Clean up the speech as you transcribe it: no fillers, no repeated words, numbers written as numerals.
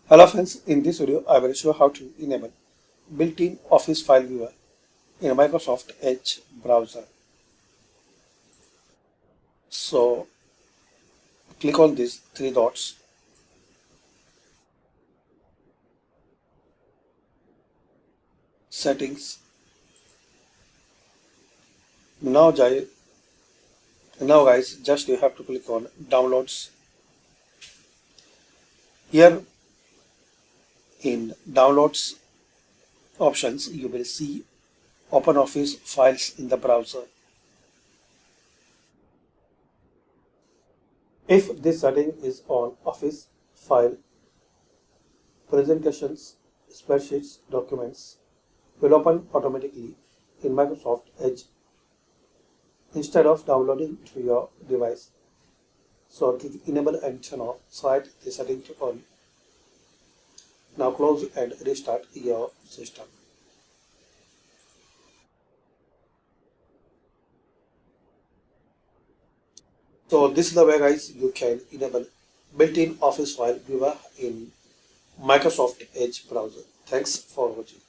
Hello friends, in this video I will show how to enable built-in Office file viewer in Microsoft Edge browser. So click on these three dots, settings. Now, guys, just you have to click on downloads. Here in downloads options you will see OpenOffice files in the browser. If this setting is on, Office file, presentations, spreadsheets, documents will open automatically in Microsoft Edge instead of downloading to your device. So click enable and turn off, set the setting to on. Now close and restart your system. So this is the way, guys, you can enable built-in Office file viewer in Microsoft Edge browser. Thanks for watching.